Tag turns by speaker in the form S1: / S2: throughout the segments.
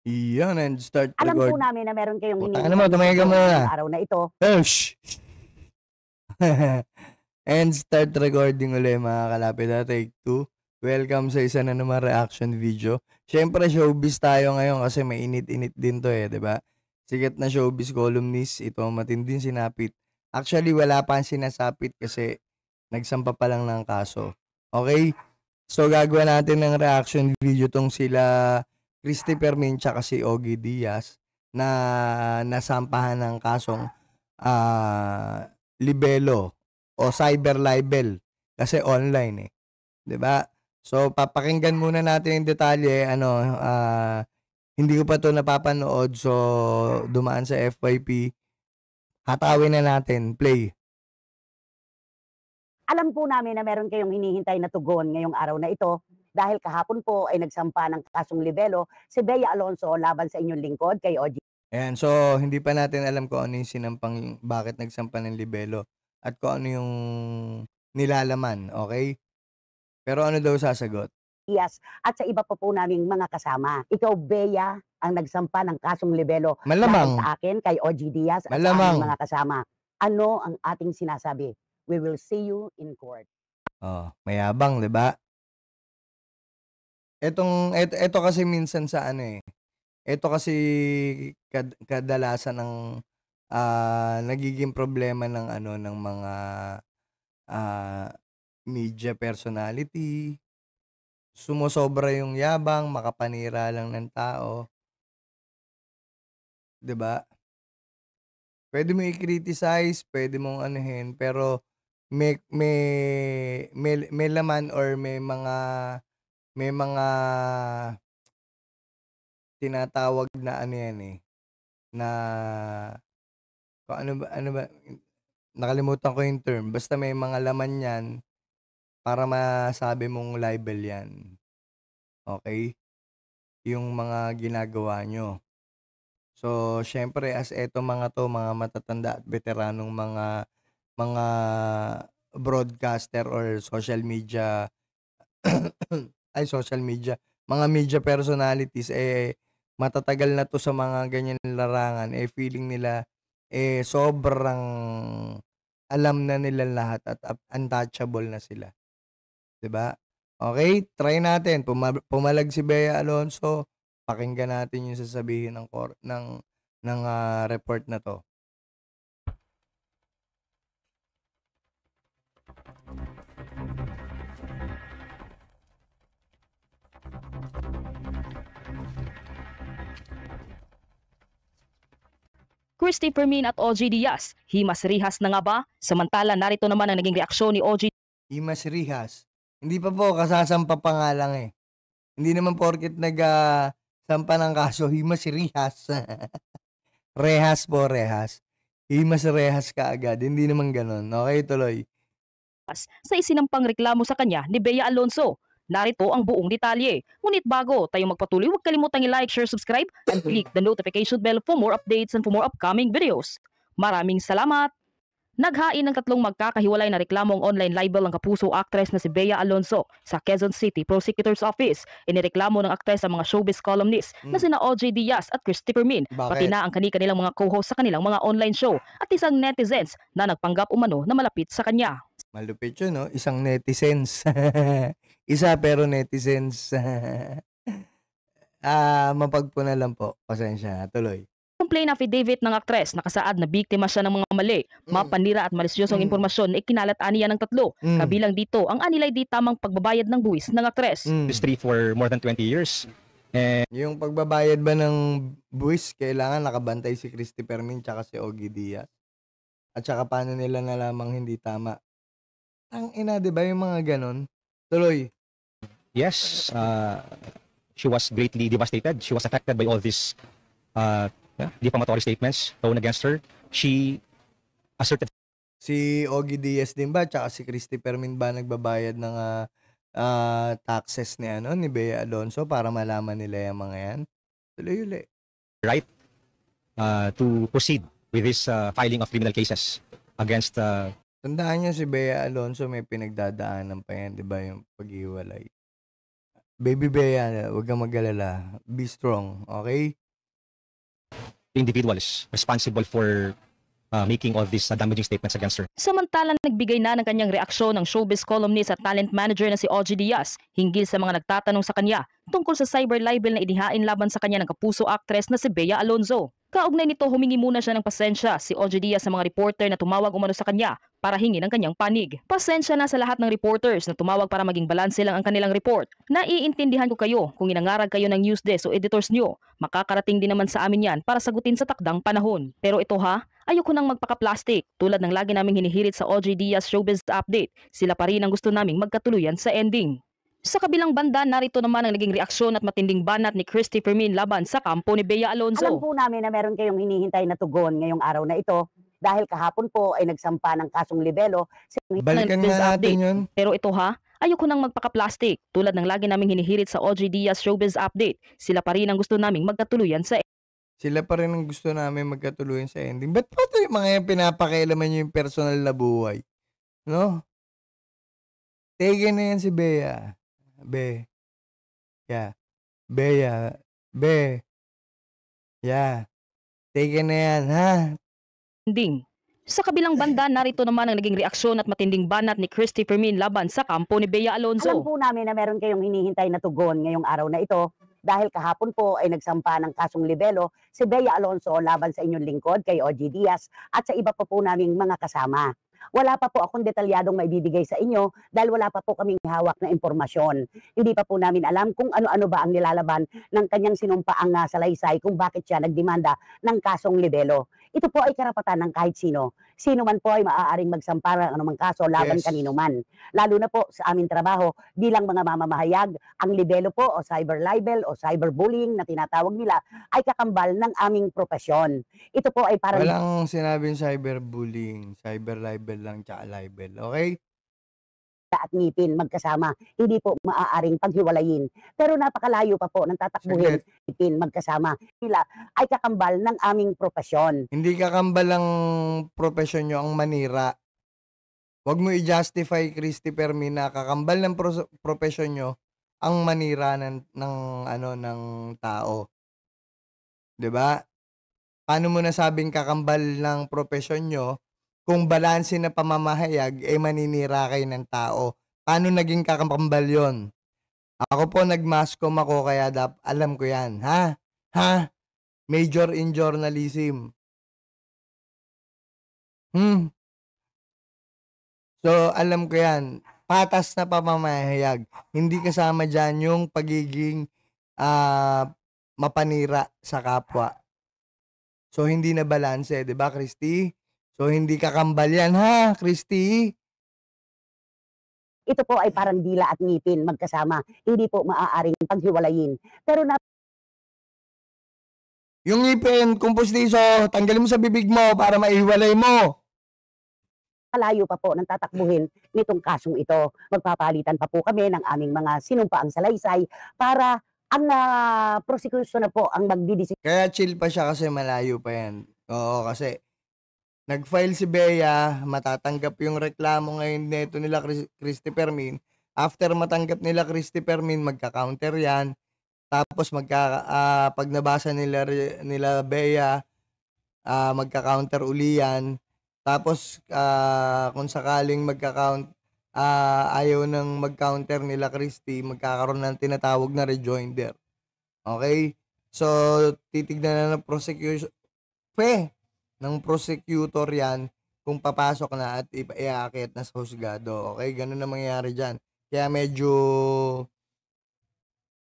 S1: Iyon, and start
S2: Alam po
S1: record.
S2: namin na meron kayong
S1: Putang
S2: hinihintay
S1: ina mo,
S2: na
S1: tumingin ka
S2: tugon
S1: muna.
S2: ngayong araw na ito.
S1: Oh, shh! And start recording ulit mga kalapit na take 2. Welcome sa isa na naman reaction video. Siyempre showbiz tayo ngayon kasi may init-init din to eh, 'di ba? Sikat na showbiz columnist, ito matinding sinapit. Actually wala pa ang sinasapit kasi nagsampa pa lang ng kaso. Okay? So gagawa natin ng reaction video tong sila Christopher Min tsaka si Ogie Diaz na nasampahan ng kasong libelo o cyber libel kasi online eh, 'di ba? So papakinggan muna natin yung detalye hindi ko pa 'to napapanood so dumaan sa FYP. Hatawin na natin, play.
S2: Alam po namin na meron kayong hinihintay na tugon ngayong araw na ito dahil kahapon po ay nagsampa ng kasong libelo si Bea Alonso laban sa inyong lingkod kay OG.
S1: Ayan, so hindi pa natin alam kung ano yung sinampang bakit nagsampa ng libelo at kung ano yung nilalaman, okay? Pero ano daw sasagot?
S2: Diaz at sa iba pa po naming mga kasama. Ikaw, Bea, ang nagsampa ng kasong libelo laban
S1: Malamang.
S2: sa akin kay OG Diaz at sa
S1: Malamang.
S2: aming mga kasama. Ano ang ating sinasabi? We will see you in court.
S1: Oh, mayabang, 'di ba? Ito kasi minsan sa ano eh. Ito kasi kadalasan ng nagiging problema ng ano ng mga media personality. Sumosobra yung yabang, makapanira lang ng tao. 'Di ba? Pwede mo i-criticize, pwede mong anuhin, pero may laman or may mga tinatawag na ano yan eh, na kung ano ba, nakalimutan ko yung term. Basta may mga laman yan para masabi mong libel yan. Okay? Yung mga ginagawa nyo. So, syempre as eto mga to, mga matatanda at veteranong mga broadcaster or social media mga media personalities eh matatagal na to sa mga ganyan larangan eh feeling nila eh sobrang alam na nila lahat at untouchable na sila, 'di ba? Okay, try natin. Pumalag si Bea Alonso. Pakinggan natin yung sasabihin ng report na to.
S3: Christopher Min at OG Diaz, himas-rihas na nga ba? Samantala narito naman ang naging reaksyon ni OG
S1: Imas Rihas. Hindi pa po, kasasampa pa nga lang eh. Hindi naman porket sampa ng kaso, Himas Rihas. Rehas po, Rehas. Himas Rehas ka agad. Hindi naman ganun. Okay, tuloy.
S3: sa isinampang reklamo sa kanya ni Bea Alonso. Narito ang buong detalye. Ngunit bago tayo magpatuloy, huwag kalimutang i-like, share, subscribe, and click the notification bell for more updates and for more upcoming videos. Maraming salamat! Naghain ng tatlong magkakahiwalay na reklamong online libel ang kapuso actress na si Bea Alonso sa Quezon City Prosecutor's Office. Inireklamo ng actress ang mga showbiz columnists na sina OJ Diaz at Christopher Min, pati na ang kani-kanilang mga co-host sa kanilang mga online show at isang netizens na nagpanggap umano na malapit sa kanya.
S1: Malupit yun, no? Isang netizens. Isa pero netizens. Mapagpuna lang po. Pasensya, tuloy.
S3: Complaint affidavit ng aktres nakasaad na biktima siya ng mga mali, mapanira at malisyosong impormasyon na ikinalat aniya ng tatlo. Kabilang dito ang anilay di tamang pagbabayad ng buwis ng aktres.
S4: Industry for more than 20 years. And
S1: Yung pagbabayad ba ng buwis, kailangan nakabantay si Christopher Min tsaka si Ogie Diaz? At saka paano nila nalamang hindi tama? Ang ina, di ba yung mga ganon? Tuloy.
S4: yes, she was greatly devastated. She was affected by all these defamatory statements thrown against her. She asserted
S1: Si Ogie Diaz din ba tsaka si Christopher Min ba nagbabayad ng taxes ni Bea Alonso para malaman nila yung mga yan? Tuloy uli.
S4: right to proceed with this filing of criminal cases against
S1: Tandaan niyo si Bea Alonso may pinagdadaanan pa yan, di ba, yung paghiwalay. Baby Bea, huwag kang mag-alala. Be strong, okay?
S4: individual is responsible for making all these damaging statements against her.
S3: Samantalang nagbigay na ng kanyang reaksyon ng showbiz columnist at talent manager na si OG Diaz hinggil sa mga nagtatanong sa kanya tungkol sa cyber libel na inihain laban sa kanya ng kapuso actress na si Bea Alonzo. Kaugnay nito, humingi muna siya ng pasensya si OG Diaz sa mga reporter na tumawag umano sa kanya para hingi ng kanyang panig. Pasensya na sa lahat ng reporters na tumawag para maging balanse lang ang kanilang report. Naiintindihan ko kayo kung inangarag kayo ng news desk o editors nyo. Makakarating din naman sa amin yan para sagutin sa takdang panahon. Pero ito ayoko nang magpaka-plastic. Tulad ng lagi naming hinihirit sa OG Diaz Showbiz Update, sila pa rin ang gusto naming magkatuluyan sa ending. Sa kabilang banda, narito naman ang naging reaksyon at matinding banat ni Christy Fermin laban sa kampo ni Bea
S2: Alam
S3: Alonzo.
S2: po namin na meron kayong hinihintay na tugon ngayong araw na ito dahil kahapon po ay nagsampa ng kasong libelo.
S1: Balikan
S3: Showbiz
S1: nga natin
S3: Update.
S1: yun.
S3: Pero ito ayoko nang magpaka-plastic. Tulad ng lagi naming hinihirit sa OG Diaz Showbiz Update, sila pa rin ang gusto naming magkatuluyan sa
S1: Sila pa rin ang gusto namin magkatuluyan sa ending. Ba't pa ito yung mga yan pinapakailaman nyo yung personal na buhay? No? Take na yan si Bea. Yeah. Bea. Yeah. Take na yan, ha?
S3: ending. Sa kabilang banda, narito naman ang naging reaksyon at matinding banat ni Christy Fermin laban sa kampo ni Bea
S2: Alam
S3: Alonzo.
S2: po namin na meron kayong hinihintay na tugon ngayong araw na ito dahil kahapon po ay nagsampa ng kasong libelo si Bea Alonzo laban sa inyong lingkod kay OG Diaz at sa iba pa po naming mga kasama. Wala pa po akong detalyadong maibibigay sa inyo dahil wala pa po kaming hawak na impormasyon. Hindi pa po namin alam kung ano-ano ba ang nilalaban ng kanyang sinumpaang salaysay kung bakit siya nagdemanda ng kasong libelo. Ito po ay karapatan ng kahit sino. Sino man po ay maaaring magsampa ng anumang kaso laban
S1: Yes.
S2: kanino man. Lalo na po sa aming trabaho bilang mga mamamahayag, ang libelo po o cyber libel o cyberbullying na tinatawag nila ay kakambal ng aming profesyon. Ito po ay parang
S1: Walang sinabing cyberbullying. Cyber libel lang tsaka libel. Okay?
S2: at ngipin magkasama, hindi po maaaring paghiwalayin. Pero napakalayo pa po ng tatakbuhin ngipin magkasama. Nila ay kakambal ng aming profesyon.
S1: Hindi kakambal ang profesyon nyo ang manira. Huwag mo i-justify, Christy Fermin, na kakambal ng profesyon nyo ang manira ng tao. 'Di ba? Paano mo nasabing kakambal ng profesyon nyo kung balanse na pamamahayag maninira kayo ng tao? Paano naging kakambal yon? Ako po nag-mascom ako kaya alam ko yan. Ha? Major in journalism. So, alam ko yan. Patas na pamamahayag. Hindi kasama dyan yung pagiging mapanira sa kapwa. So, hindi na balanse. Diba, Christy? So, hindi kakambal yan, ha, Christy?
S2: Ito po ay parang dila at ngipin magkasama, hindi po maaaring paghiwalayin. Pero
S1: Yung ngipin, kumpustiso, tanggalin mo sa bibig mo para maihiwalay mo.
S2: napakalayo pa po ng tatakbuhin nitong kasong ito. Magpapalitan pa po kami ng aming mga sinumpaang salaysay para ang prosecution na po ang magdidesisyon.
S1: Kaya chill pa siya kasi malayo pa yan. Oo, kasi nag-file si Bea, matatanggap yung reklamo ngayon nito nila Christy Fermin. After matanggap nila Christy Fermin, magka-counter yan. Tapos pag nabasa nila Bea, magka-counter uli yan. Tapos kung sakaling ayaw ng mag-counter nila Christy, magkakaroon ng tinatawag na rejoinder. Okay? So, titignan na ng prosecutor yan kung papasok na at iaakit na sa husgado. Okay? Ganun na mangyayari dyan. Kaya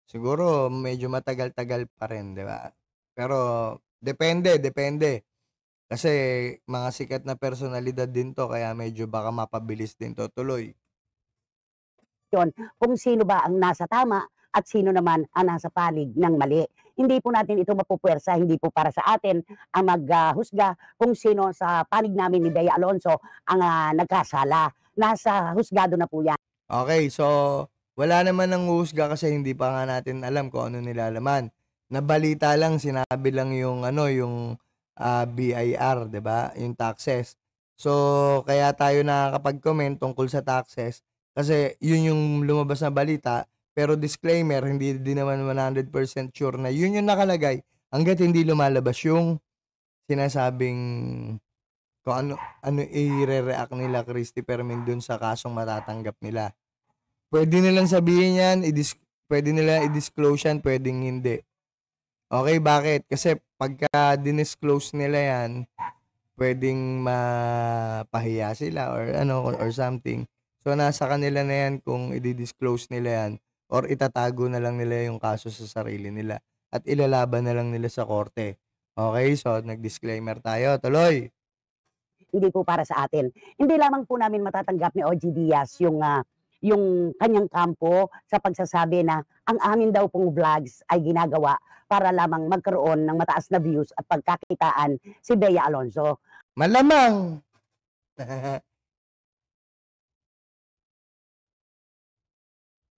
S1: siguro medyo matagal-tagal pa rin, di ba? Pero, depende. Kasi mga sikat na personalidad din to, kaya medyo baka mapabilis din to tuloy.
S2: Kung sino ba ang nasa tama at sino naman ang nasa palig ng mali. Hindi po natin ito mapupwersa, hindi po para sa atin ang maghusga kung sino sa panig namin ni Bea Alonzo ang nagkasala. Nasa husgado na po yan.
S1: Okay, so wala naman ng husga kasi hindi pa nga natin alam kung ano nilalaman. Nabalita lang, sinabi lang yung BIR, 'di ba? Yung taxes. So kaya tayo nakakapag-comment tungkol sa taxes kasi yun yung lumabas na balita Pero disclaimer, hindi din naman 100% sure na yun yung nakalagay hangga't hindi lumalabas yung sinasabing kung ano i-re-react nila Christy Permin dun sa kasong matatanggap nila. Pwede nilang sabihin yan, pwede nila i-disclose yan, pwedeng hindi. Okay, bakit? Kasi pagka dinisclose nila yan, pwedeng mapahiya sila or something. So nasa kanila na yan kung i-disclose nila yan or itatago na lang nila yung kaso sa sarili nila at ilalaban na lang nila sa korte. Okay, so nag-disclaimer tayo. Tuloy.
S2: Hindi po para sa atin. Hindi lamang po namin matatanggap ni OG Diaz yung kanyang kampo sa pagsasabi na ang amin daw pong vlogs ay ginagawa para lamang magkaroon ng mataas na views at pagkakitaan si Bea Alonso.
S1: Malamang.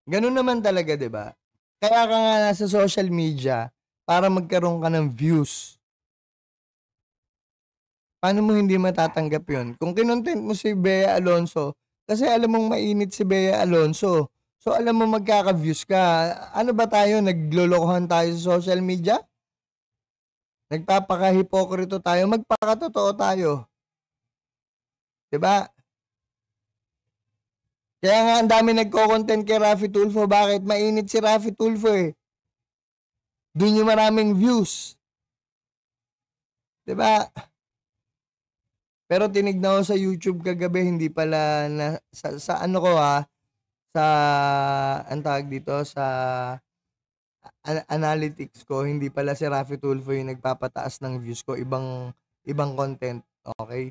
S1: Ganun naman talaga, 'di ba? Kaya ka nga nasa social media para magkaroon ka ng views. Paano mo hindi matatanggap 'yun? Kung kinontent mo si Bea Alonso, kasi alam mong mainit si Bea Alonso. So alam mo magkaka-views ka. Ano ba tayo? Naglolokohan tayo sa social media? Nagpapaka-hipokrito tayo, magpakatotoo tayo. 'Di ba? Kaya nga ang dami nagko-content kay Raffy Tulfo. Bakit? Mainit si Raffy Tulfo eh. Doon yung maraming views. 'Di ba? Pero tinignan ko sa YouTube kagabi, hindi pala sa ano ko sa ang tawag dito sa analytics ko, hindi pala si Raffy Tulfo yung nagpapataas ng views ko, ibang content, okay?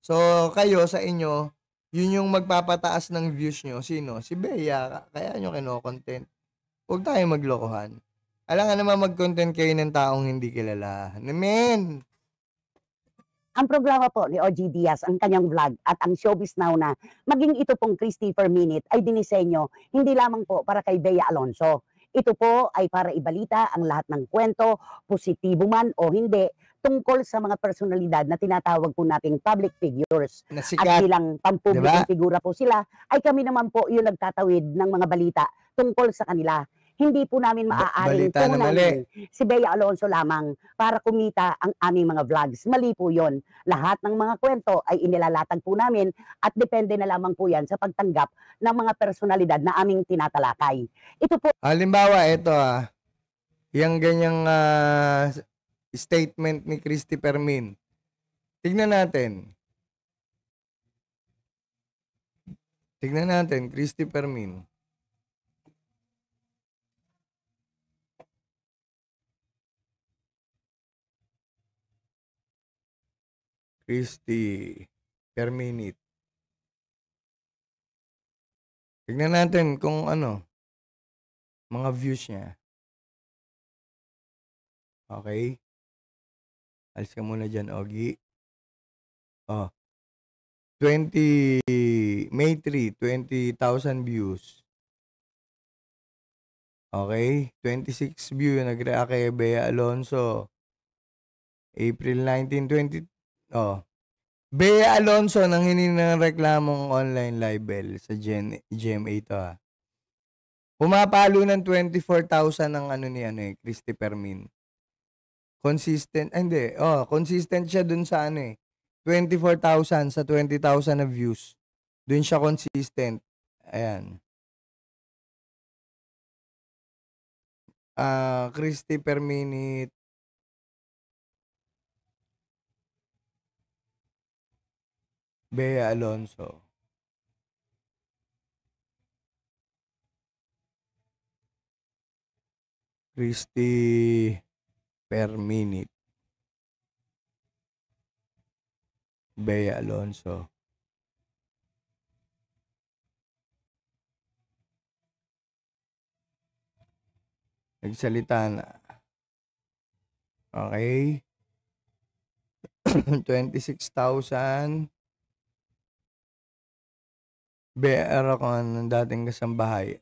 S1: So kayo sa inyo, yun yung magpapataas ng views nyo. Sino? Si Bea. Kaya nyo kino-content. Huwag tayo maglokohan. Alam nga naman mag-content kayo ng taong hindi kilala. Men!
S2: Ang programa po ni OG Diaz, ang kanyang vlog at ang Showbiz Now na maging ito pong Christy Per Minute ay dinisenyo hindi lamang po para kay Bea Alonso. Ito po ay para ibalita ang lahat ng kwento, positibo man o hindi, tungkol sa mga personalidad na tinatawag po nating public figures.
S1: Na
S2: At
S1: sikat.
S2: bilang pampublikong
S1: Diba?
S2: figura po sila, ay kami naman po yung nagtatawid ng mga balita tungkol sa kanila. Hindi po namin maaaring
S1: balita na mali.
S2: si Bea Alonso lamang para kumita ang aming mga vlogs. Mali po yun. Lahat ng mga kwento ay inilalatag po namin at depende na lamang po yan sa pagtanggap ng mga personalidad na aming tinatalakay. Ito po
S1: Halimbawa, ito yung ganyang statement ni Christy Permin. Tignan natin. Christy Permin. Christy per minute. Tignan natin kung ano, mga views niya. Okay. Alis ka muna dyan, Ogie. Oh. May 3, 20,000 views. Okay. 26 view nag-react kay Bea Alonso. April 19, 20. Oh. Bea Alonso nang hiningi ng reklamong online libel sa GMA to Pumapalo ng 24,000 ang Christy Permin. Consistent, hindi. Consistent siya dun sa 24,000 sa 20,000 na views. Dun siya consistent. Ayan. Christy per minute. Bea Alonso. Christy per minute. Bea Alonso. Nagsalita na. Okay. 26,000. Bea ko ng dating kasambahay.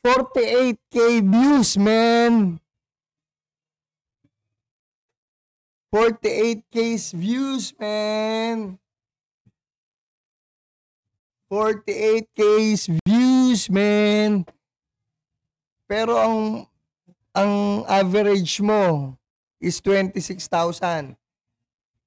S1: 48K views, man! 48K views, man! 48K views, man! Pero ang average mo is 26,000.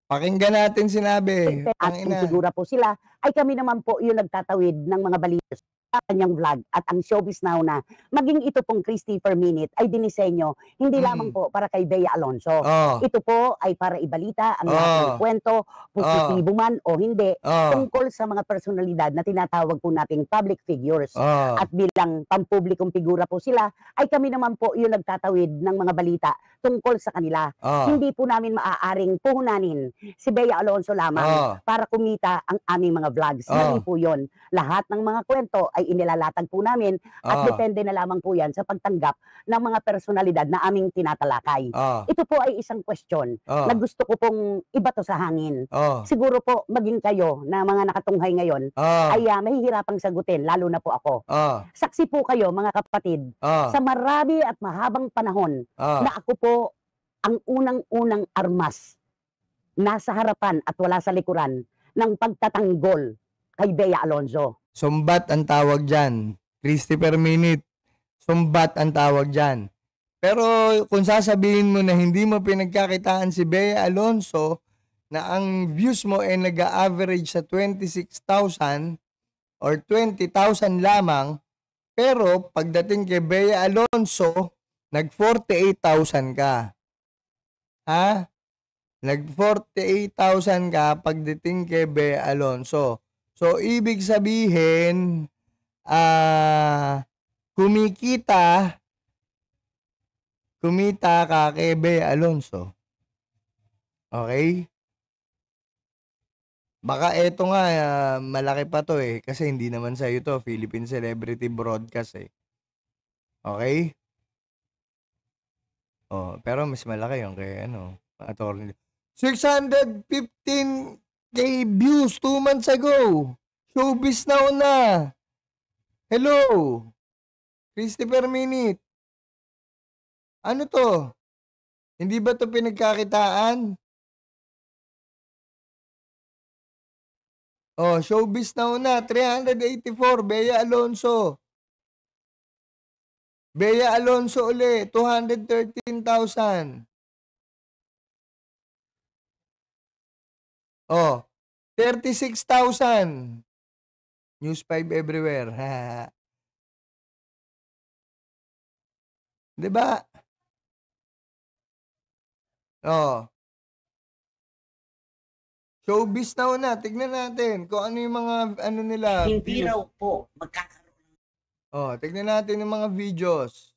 S1: Pakinggan natin sinabi.
S2: At kung
S1: Tangina.
S2: sigura po sila, ay kami naman po yung nagtatawid ng mga balita sa kanyang vlog at ang Showbiz Now na maging ito pong Christy per minute ay dinisenyo hindi lamang po para kay Bea Alonso.
S1: Oh.
S2: Ito po ay para ibalita ang lahat ng kwento, positibo man o hindi, tungkol sa mga personalidad na tinatawag po nating public figures. At bilang pampublikong figura po sila, ay kami naman po yung nagtatawid ng mga balita tungkol sa kanila. Hindi po namin maaaring puhunanin si Bea Alonso lamang para kumita ang aming mga vlogs. Hindi po yun. Lahat ng mga kwento ay inilalatag po namin at depende na lamang po yan sa pagtanggap ng mga personalidad na aming tinatalakay. Ito po ay isang question na gusto ko pong ibato sa hangin. Siguro po maging kayo na mga nakatunghay ngayon ay mahihirapang sagutin, lalo na po ako. Saksi po kayo mga kapatid sa marami at mahabang panahon na ako po ang unang-unang armas nasa harapan at wala sa likuran ng pagtatanggol kay Bea Alonso.
S1: Sumbat ang tawag dyan. Christy per minute. Sumbat ang tawag dyan. Pero kung sasabihin mo na hindi mo pinagkakitaan si Bea Alonso, na ang views mo ay nag-average sa 26,000 or 20,000 lamang, pero pagdating kay Bea Alonso, nag-48,000 ka. Ha? Nag-48,000 ka pagdating kay Bea Alonso. So, ibig sabihin, kumita ka kay Bea Alonso. Okay? Baka eto nga, malaki pa to eh. Kasi hindi naman sa'yo to. Philippine Celebrity Broadcast eh. Okay? Pero mas malaki yung kay attorney. 615k views 2 months ago. Showbiz Now na. Hello. Christy per minute. Ano to? Hindi ba to pinagkakitaan? Showbiz Now na. 384. Bea Alonso. Bea Alonso uli. 213,000. 36,000. News 5 everywhere. Diba? Showbiz Now na. Tignan natin kung ano yung mga nila.
S2: Hindi raw po magkakaroon.
S1: Tignan natin yung mga videos.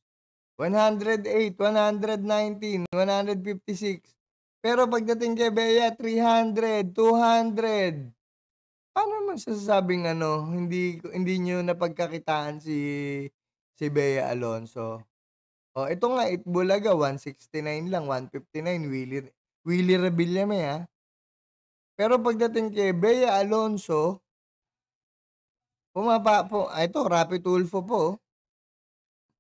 S1: 108, 119, 156. Pero pagdating kay Bea, 300, 200. Paano naman sasabing hindi nyo napagkakitaan si Bea Alonso? Ito nga, Itbulaga, 169 lang, 159, Willie Revillame ha. Pero pagdating kay Bea Alonso, ito, Rapi Tulfo po.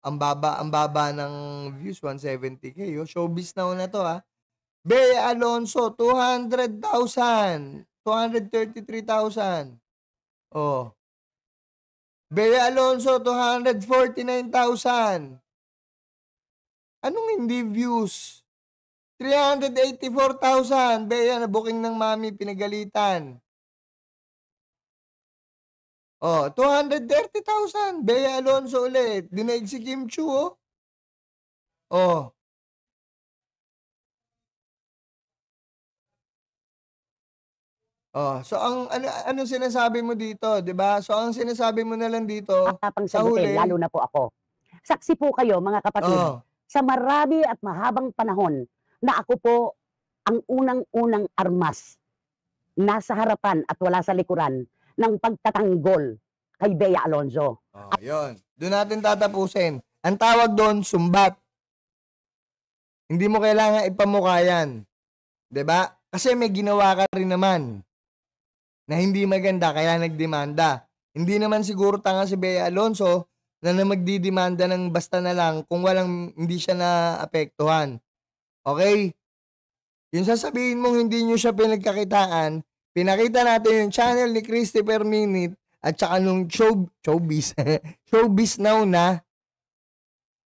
S1: Ang baba ng views, 170k. Showbiz Now na to ha. Bea Alonso, 200,000. 233,000. Bea Alonso, 249,000. Anong hindi views? 384,000. Bea na booking ng mami, pinagalitan. 230,000. Bea Alonso ulit. Dinaig si Kim Chu, so ano sinasabi mo dito, 'di ba? So ang sinasabi mo na lang dito sa huli,
S2: lalo na po ako. Saksi po kayo mga kapatid sa marami at mahabang panahon na ako po ang unang-unang armas nasa harapan at wala sa likuran ng pagtatanggol kay Bea Alonso.
S1: Yun. Doon natin tatapusin. Ang tawag doon, sumbat. Hindi mo kailangan ipamukha yan. 'Di ba? Kasi may ginawa ka rin naman na hindi maganda kaya nagdemanda. Hindi naman siguro tanga si Bea Alonso na magdidemanda ng basta na lang kung hindi siya naapektuhan. Okay? Yung sasabihin mong hindi nyo siya pinagkakitaan, pinakita natin yung channel ni Christy per minute at saka nung Showbiz Now na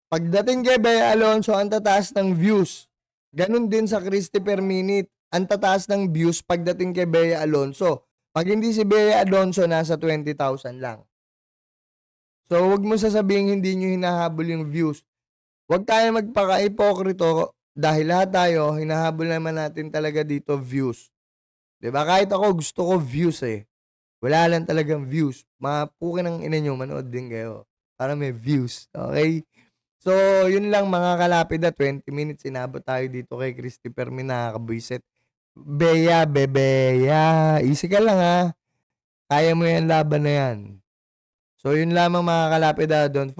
S1: Pagdating kay Bea Alonso, ang tataas ng views. Ganun din sa Christy per minute. Ang tataas ng views pagdating kay Bea Alonso. Pag hindi si Bea Alonso, nasa 20,000 lang. So, wag mo sasabihin hindi nyo hinahabol yung views. Wag tayo magpaka-ipokrito dahil lahat tayo, hinahabol naman natin talaga dito views. Diba? Kahit ako, gusto ko views eh. Wala lang talagang views. Mapukin ng ina nyo, manood din kayo. Para may views. Okay? So, yun lang mga kalapid na 20 minutes inabot tayo dito kay Christy Permi, nakakabuisit. Bea, bebeya. Easy ka lang ha. Kaya mo yan, laban na yan. So, yun lamang mga kalapid ha. Don't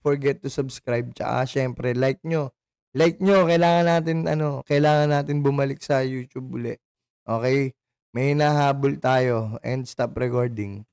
S1: forget to subscribe. Tsaka, syempre, like nyo. Like nyo, kailangan natin bumalik sa YouTube uli. Okay? May hinahabol tayo and stop recording.